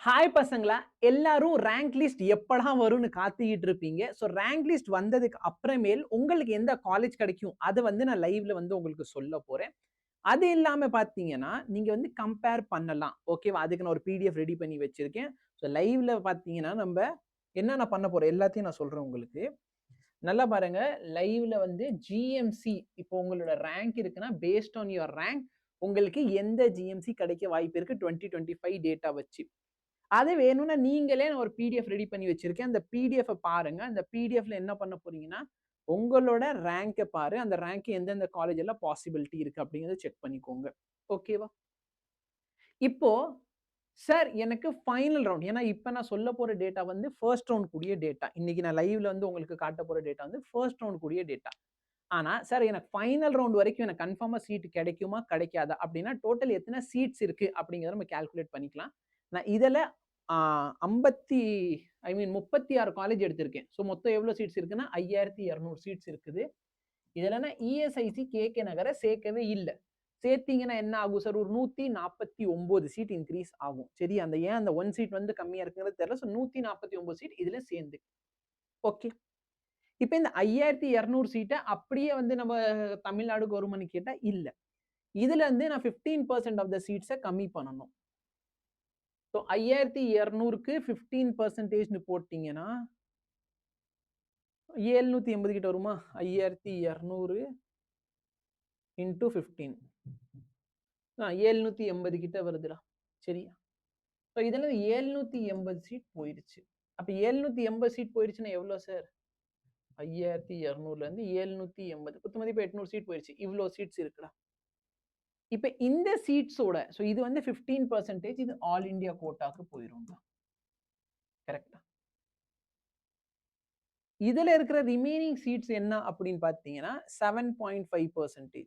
Hi பசங்களா, எல்லாரும் rank list எப்படா வரும்னு காத்துக்கிட்டு இருப்பீங்க. ஸோ ரேங்க் லிஸ்ட் வந்ததுக்கு அப்புறமேல் உங்களுக்கு எந்த காலேஜ் கிடைக்கும் அதை நான் லைவ்ல உங்களுக்கு சொல்ல போறேன். அது இல்லாம பாத்தீங்கன்னா நீங்க கம்பேர் பண்ணலாம். ஓகேவா? அதுக்கு நான் ஒரு பிடிஎஃப் ரெடி பண்ணி வச்சிருக்கேன். ஸோ லைவ்ல பாத்தீங்கன்னா நம்ம என்ன பண்ண போறோம் எல்லாத்தையும் நான் சொல்றேன் உங்களுக்கு. நல்லா பாருங்க. லைவ்ல ஜிஎம்சி இப்போ உங்களோட ரேங்க் இருக்குன்னா பேஸ்ட் ஆன் யுவர் ரேங்க் உங்களுக்கு எந்த ஜிஎம்சி கிடைக்க வாய்ப்பு இருக்கு 2025 டேட்டா வச்சு. அது வேணும்னா நீங்களே நான் ஒரு பிடிஎஃப் ரெடி பண்ணி வச்சிருக்கேன். அந்த பிடிஎஃப் பாருங்க. அந்த பிடிஎஃப்ல என்ன பண்ண போறீங்கன்னா உங்களோட ரேங்கை பாரு. அந்த ரேங்க் எந்தெந்த காலேஜ் எல்லாம் பாசிபிலிட்டி இருக்கு அப்படிங்கறத செக் பண்ணிக்கோங்க. ஓகேவா? இப்போ சார் எனக்கு ஃபைனல் ரவுண்ட், ஏன்னா இப்ப நான் சொல்ல போற டேட்டா ஃபர்ஸ்ட் ரவுண்ட் கூடிய டேட்டா. இன்னைக்கு நான் லைவ்ல உங்களுக்கு காட்ட போற டேட்டா ஃபர்ஸ்ட் ரவுண்ட் கூடிய டேட்டா. ஆனா சார் எனக்கு ஃபைனல் ரவுண்ட் வரைக்கும் எனக்கு கன்ஃபார்மா சீட் கிடைக்குமா கிடைக்காதா அப்படின்னா டோட்டல் எத்தனை சீட்ஸ் இருக்கு அப்படிங்கறத நம்ம கால்குலேட் பண்ணிக்கலாம். நான் இதுல 36 காலேஜ் எடுத்திருக்கேன். ஸோ மொத்தம் எவ்வளவு சீட்ஸ் இருக்குன்னா 5200 சீட்ஸ் இருக்குது. இதுல நான் இஎஸ்ஐசி கேகே நகரை சேர்க்கவே இல்லை. சேர்த்தீங்கன்னா என்ன ஆகும் சார்? ஒரு 149 சீட் இன்க்ரீஸ் ஆகும். சரி, அந்த ஏன் அந்த 1 சீட் கம்மியா இருக்குங்கிறது தெரியல. ஸோ 149 சீட் இதுல சேர்ந்து. ஓகே, இப்ப இந்த 5200 சீட்டை அப்படியே நம்ம தமிழ்நாடு கவர்மெண்ட் கேட்டா இல்ல. இதுல நான் 15% ஆஃப் த சீட்ஸை கம்மி பண்ணணும். ஸோ 5200க்கு 15% போட்டீங்கன்னா 780 கிட்ட வருமா? 5200 இன்டூ 15 780 கிட்ட வருதுடா. சரியா? ஸோ இதுல 780 சீட் போயிருச்சு. அப்ப 780 சீட் போயிருச்சுன்னா எவ்வளவு சார்? 5200ல இருந்து 780 குத்து மதிப்பு 800 சீட் போயிருச்சு. இவ்வளவு சீட்ஸ் இருக்குடா. இப்ப இந்த சீட்ஸோட ஸோ இது 15% இது ஆல் இந்தியா கோட்டாக்கு போயிரும். கரெக்டா? இதுல இருக்கிற ரிமைனிங் சீட்ஸ் என்ன அப்படின்னு பாத்தீங்கன்னா 7.5%.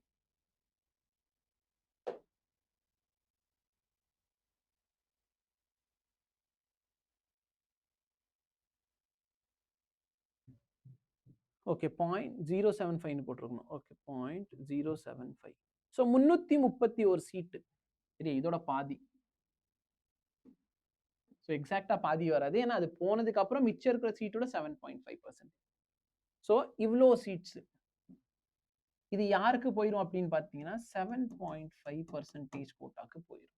ஓகே, 0.075 போட்டிருக்கணும். ஓகே, 0.075. ஸோ 331 சீட்டு. சரி, இதோட பாதி. ஸோ எக்ஸாக்டா பாதி வராது, ஏன்னா அது போனதுக்கு அப்புறம் மிச்சம் இருக்கிற சீட்டோட 7.5%. ஸோ இவ்வளோ சீட்ஸ் இது யாருக்கு போயிடும் அப்படின்னு பாத்தீங்கன்னா 7.5% கோட்டாக்கு போயிடும்.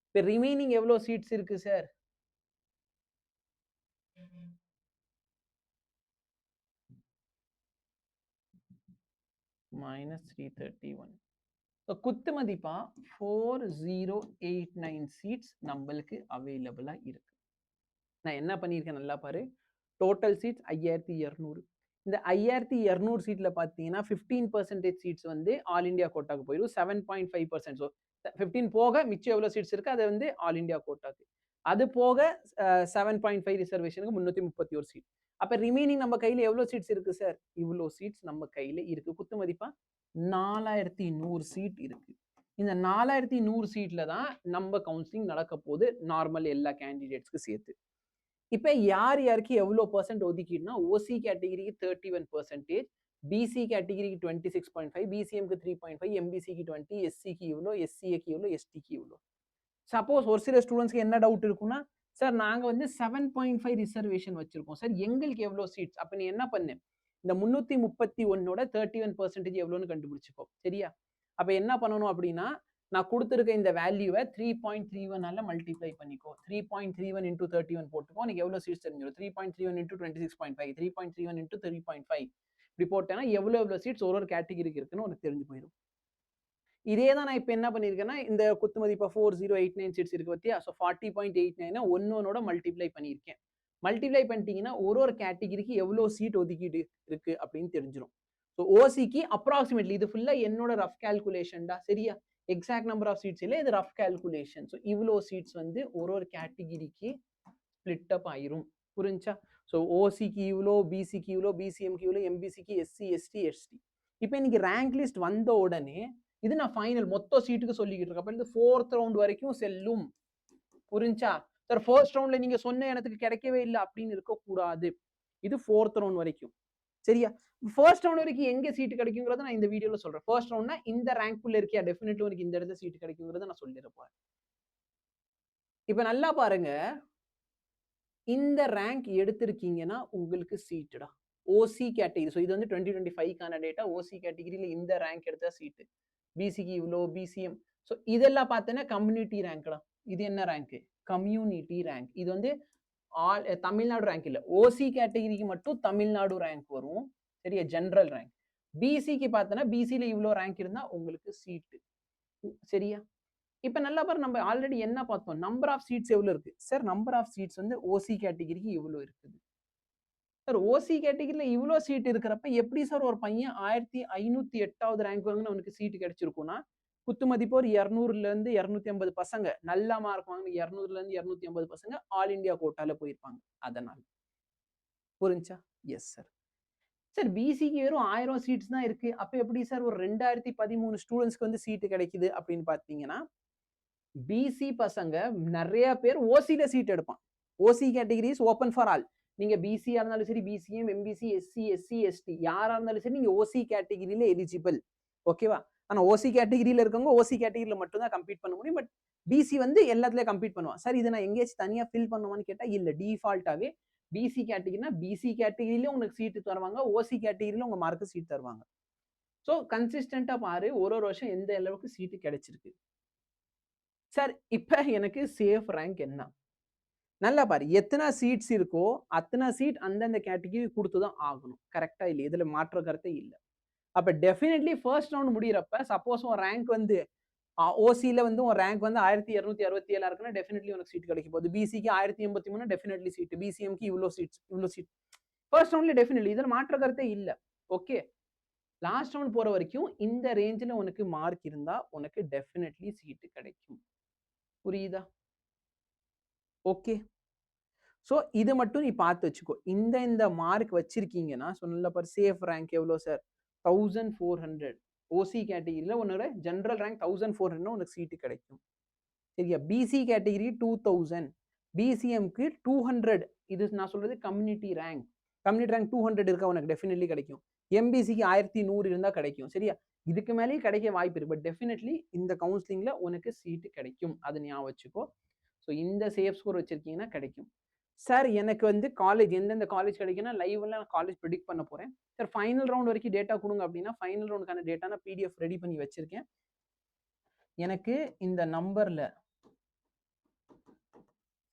இப்போ ரிமைனிங் எவ்வளோ சீட்ஸ் இருக்கு சார்? -331. குத்து மதிப்பா 4089 சீட்ஸ் நம்மளுக்கு அவைலபிளா இருக்கு. நான் என்ன பண்ணியிருக்கேன் நல்லா பாரு. Total seeds 5200. இந்த 5200 சீட்ல பாத்தீங்கன்னா 15% சீட்ஸ் ஆல் இந்தியா கோட்டாக்கு போயிடும். 7.5%. ஸோ 15 போக மிச்சம் எவ்வளவு சீட்ஸ் இருக்கு அது ஆல் இந்தியா கோட்டாக்கு. அது போக 7.5 ரிசர்வேஷனுக்கு 331 சீட். அப்ப ரிமைனிங் நம்ம கையில எவ்வளவு சீட்ஸ் இருக்கு சார்? இவ்வளவு சீட்ஸ் நம்ம கையில இருக்கு. குத்து மதிப்பா 4100 சீட் இருக்கு. இந்த 4100 சீட்ல தான் நம்ம கவுன்சிலிங் நடக்க போகுது, நார்மல் எல்லா கேண்டிடேட்ஸ்க்கு சேர்த்து. இப்ப யார் யாருக்கு எவ்வளவு பர்சன்ட் ஒதுக்கீடுனா ஓசி கேட்டகரிக்கு 31%, பிசி கேட்டகரிக்கு 26.5, பிசிஎம்க்கு 3.5, எம்பிசிக்கு 20, எஸ்சிக்கு இவ்வளோ, எஸ்சிஏக்கு இவ்வளோ, எஸ்டிக்கு இவ்வளோ. சப்போஸ் ஒரு சில ஸ்டூடெண்ட்ஸ்க்கு என்ன டவுட் இருக்குன்னா, சார் நாங்க 7.5 ரிசர்வேஷன் வச்சிருக்கோம் சார், எங்களுக்கு எவ்வளோ சீட்ஸ்? அப்ப நீ என்ன பண்ணு, இந்த 331ஓட 31% எவ்வளோன்னு கண்டுபிடிச்சுக்கோ. சரியா? அப்ப என்ன பண்ணணும் அப்படின்னா, நான் கொடுத்துருக்க இந்த வேல்யூவை 3.31 மல்டிப்ளை பண்ணிக்கோ. 3.31 இன்டூ 31 போட்டுக்கோ. எனக்கு எவ்வளவு சீட்ஸ் தெரிஞ்சிடும். 3.31 இன்டூ 26.5, 3.31 இன்டூ 3.5 இப்படி போட்டேன்னா எவ்வளவு சீட்ஸ் ஒரு கேட்டகரிக்கு இருக்குன்னு உனக்கு தெரிஞ்சு போயிடும். இதே தான் நான் இப்போ என்ன பண்ணியிருக்கேன்னா, இந்த குத்து மதிப்பா 4089 சீட்ஸ் இருக்கு பத்தியா? ஸோ 40.89 ஒன்னோட மல்டிப்ளை பண்ணியிருக்கேன். மல்டிப்ளை பண்ணிட்டீங்கன்னா ஒரு கேட்டகரிக்கு எவ்வளோ சீட் ஒதுக்கீடு இருக்கு அப்படின்னு தெரிஞ்சிடும். ஸோ ஓசிக்கு அப்ராக்சிமேட்லி, இது ஃபுல்லா என்னோட ரஃப் கால்குலேஷன் தான். சரியா? எக்ஸாக்ட் நம்பர் ஆஃப் சீட்ஸ் இல்லை, இது ரஃப் கால்குலேஷன். ஸோ இவ்வளோ சீட்ஸ் ஒரு கேட்டகரிக்கு ஸ்பிளிட் அப் ஆயிரும். புரிஞ்சா? ஸோ ஓசிக்கு இவ்வளோ, பிசிக்கு இவ்வளோ, பிசிஎம்க்கு இவ்வளோ, எம்பிசிக்கு எஸ்சி, எஸ்டி, எஸ்டி. இப்போ இன்னைக்கு ரேங்க் லிஸ்ட் வந்த உடனே இது நான் ஃபைனல் மொத்த சீட்டுக்கு சொல்லிக்கிட்டு இருக்கேன். அப்ப இந்த 4th ரவுண்ட் வரைக்கும் செல்லும். புரிஞ்சா? சார் ஃபர்ஸ்ட் ரவுண்ட்ல நீங்க சொன்ன எனக்கு கிடைக்கவே இல்லை அப்படின்னு இருக்க கூடாது. இது 4th ரவுண்ட் வரைக்கும். சரியா? ஃபர்ஸ்ட் ரவுண்ட் வரைக்கும் எங்க சீட் கிடைக்குங்கிறத நான் இந்த வீடியோல சொல்றேன். ஃபர்ஸ்ட் ரவுண்ட்னா இந்த ரேங்க் குள்ள இருக்கியா, டெஃபினெட்லி உனக்கு இந்த இடத்துல சீட் கிடைக்குங்கிறத நான் சொல்லிட போறேன். இப்ப நல்லா பாருங்க. இந்த ரேங்க் எடுத்திருக்கீங்கன்னா உங்களுக்கு சீட்டுடா. ஓசி கேட்டகரி. ஸோ இது வந்து 2025க்கான டேட்டா. ஓசி கேட்டகரியில இந்த ரேங்க் எடுத்தா சீட்டு. பிசிக்கு இவ்ளோ, பிசிஎம். ஸோ இதெல்லாம் பார்த்தீங்கன்னா கம்யூனிட்டி ரேங்க்டா. இது என்ன ரேங்க்? Community rank. இது வந்து தமிழ்நாடு ரேங்க் இல்ல. ஓசி கேட்டகரிக்கு மட்டும் தமிழ்நாடு ரேங்க் வரும். சரியா? General rank. பிசிக்கு பார்த்தோன்னா பிசில இவ்ளோ ரேங்க் இருந்தா உங்களுக்கு சீட்டு. சரியா? இப்ப நல்லா பாரு, நம்ம ஆல்ரெடி என்ன பார்த்தோம்? நம்பர் ஆஃப் சீட்ஸ் எவ்வளவு இருக்கு? சார் நம்பர் ஆஃப் சீட்ஸ் வந்து ஓசி கேட்டகரிக்கு இவ்வளவு இருக்குது. சார் ஓசி கேட்டகரியில இவ்வளோ சீட் இருக்கிறப்ப எப்படி சார் ஒரு பையன் 1508வது ரேங்க் வாங்கின அவனுக்கு சீட்டு கிடைச்சிருக்கும்னா, குத்து மதிப்பு ஒரு 200ல இருந்து 250 பசங்க நல்ல மார்க் வாங்கின 200ல இருந்து 250 பசங்க ஆல் இந்தியா கோட்டால போயிருப்பாங்க. அதனால புரிஞ்சா? Yes sir. சார் பிசிக்கு வெறும் 1000 சீட்ஸ் தான் இருக்கு. அப்ப எப்படி சார் ஒரு 2013 ஸ்டூடெண்ட்ஸ்க்கு வந்து சீட்டு கிடைக்குது அப்படின்னு பார்த்தீங்கன்னா, பிசி பசங்க நிறைய பேர் ஓசில சீட் எடுப்பான். OC category is open for all. நீங்க பிசியா இருந்தாலும் சரி, BCM, MBC, SC, SC, ST யாரா இருந்தாலும் சரி நீங்க ஓசி கேட்டகரியில எலிஜிபிள். ஓகேவா? ஆனா ஓசி கேட்டகரியில இருக்கவங்க ஓசி கேட்டகரியில மட்டும் தான் கம்ப்ளீட் பண்ண முடியும். பட் பிசி வந்து எல்லாத்துலயும் கம்ப்ளீட் பண்ணுவான். சார் இதை நான் எங்கேயாச்சும் தனியா ஃபில் பண்ணுவான்னு கேட்டா இல்ல. டிஃபால்ட்டாவே பிசி கேட்டகரினா பிசி கேட்டகரியில உங்களுக்கு சீட்டு தருவாங்க. ஓசி கேட்டகரியில உங்க மார்க்கு சீட் தருவாங்க. ஸோ கன்சிஸ்டன்டா பாரு ஒரு வருஷம் எந்த அளவுக்கு சீட்டு கிடைச்சிருக்கு. சார் இப்ப எனக்கு சேஃப் ரேங்க் என்ன? நல்லா பாரு. எத்தனை சீட்ஸ் இருக்கோ அத்தனை சீட் அந்தந்த கேட்டகரி கொடுத்து தான் ஆகணும். கரெக்டா இல்லையா? இதுல மாற்று கருத்தே இல்ல. அப்ப டெஃபினெட்லி ஃபர்ஸ்ட் ரவுண்ட் முடியறப்ப சப்போஸ் உன் ரேங்க் வந்து ஓசில வந்து உன் ரேங்க் வந்து 1267 இருக்குன்னா டெஃபினெட்லி உனக்கு சீட் கிடைக்க போகுது. பிசிக்கு 1083 டெஃபினெட்லி சீட். பிசிஎம்க்கு இவ்வளோ சீட்ஸ் இவ்வளோ சீட். ஃபர்ஸ்ட் ரவுண்ட்ல டெஃபினெட்லி இதுல மாற்று கருத்தே இல்ல. ஓகே. லாஸ்ட் ரவுண்ட் போற வரைக்கும் இந்த ரேஞ்சில உனக்கு மார்க் இருந்தா உனக்கு டெஃபினெட்லி சீட் கிடைக்கும். புரியுதா? ஓகே. ஸோ இது மட்டும் நீ பார்த்து வச்சுக்கோ. இந்த மார்க் வச்சிருக்கீங்கன்னா சொன்னல பாரு சேஃப் ரேங்க் எவ்வளோ சார்? 1400. ஓசி கேட்டகரியில உன்னோட ஜெனரல் ரேங்க் 1400 உனக்கு சீட்டு கிடைக்கும். சரியா? PC category 2000. பிசிஎம்க்கு 200. இது நான் சொல்றது கம்யூனிட்டி ரேங்க். கம்யூனிட்டி ரேங்க் 200 இருக்கா உனக்கு டெஃபினெட்லி கிடைக்கும். எம்பிசிக்கு 1100 இருந்தா கிடைக்கும். சரியா? இதுக்கு மேலேயும் கிடைக்க வாய்ப்பு இருக்கு. பட் டெஃபினெட்லி இந்த கவுன்சிலிங்ல உனக்கு சீட்டு கிடைக்கும். அதை ஞாபகம் வச்சுக்கோ. ஸோ இந்த சேஃப் ஸ்கோர் வச்சிருக்கீங்கன்னா கிடைக்கும். சார் எனக்கு வந்து காலேஜ் எந்தெந்த காலேஜ் கிடைக்குன்னா லைவ்ல நான் காலேஜ் ப்ரெடிக்ட் பண்ண போறேன். சார் ஃபைனல் ரவுண்ட் வரைக்கும் டேட்டா கொடுங்க அப்படின்னா ஃபைனல் ரவுண்டுக்கான டேட்டா நான் பிடிஎஃப் ரெடி பண்ணி வச்சிருக்கேன். எனக்கு இந்த நம்பர்ல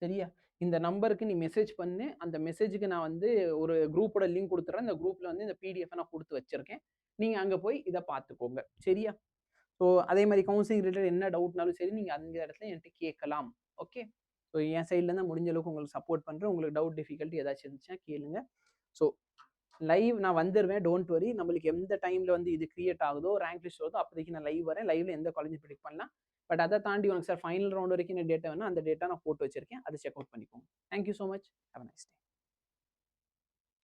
சரியா? இந்த நம்பருக்கு நீ மெசேஜ் பண்ணு. அந்த மெசேஜுக்கு நான் வந்து ஒரு குரூப்போட லிங்க் கொடுத்துறேன். இந்த குரூப்ல வந்து இந்த பிடிஎஃப் நான் கொடுத்து வச்சிருக்கேன். நீங்க அங்க போய் இதை பார்த்துக்கோங்க. சரியா? ஸோ அதே மாதிரி கவுன்சிலிங் ரிலேட்டட் என்ன டவுட்னாலும் சரி நீங்க அந்த இடத்துல என்கிட்ட கேட்கலாம். ஓகே. ஸோ என் சைட்லேருந்து முடிஞ்ச அளவுக்கு உங்களுக்கு சப்போர்ட் பண்ணுறேன். உங்களுக்கு டவுட் டிஃபிகல்ட்டி ஏதாச்சும் இருந்துச்சுன்னா கேளுங்க. ஸோ லைவ் நான் வந்துடுவேன். Don't worry. நம்மளுக்கு எந்த டைம்ல வந்து இது கிரியேட் ஆகுதோ ரேங்க் லிஸ்ட் வருதோ அப்போதைக்கு நான் லைவ் வரேன். லைவ்ல எந்த காலேஜ் ப்ரெடிக்ட் பண்ணலாம். பட் அதை தாண்டி உனக்கு சார் ஃபைனல் ரவுண்ட் வரைக்கும் டேட்டா வேணும். அந்த டேட்டா நான் போட்டு வச்சிருக்கேன். அதை செக் அவுட் பண்ணிக்கோங்க. Thank you so much. Have a nice day.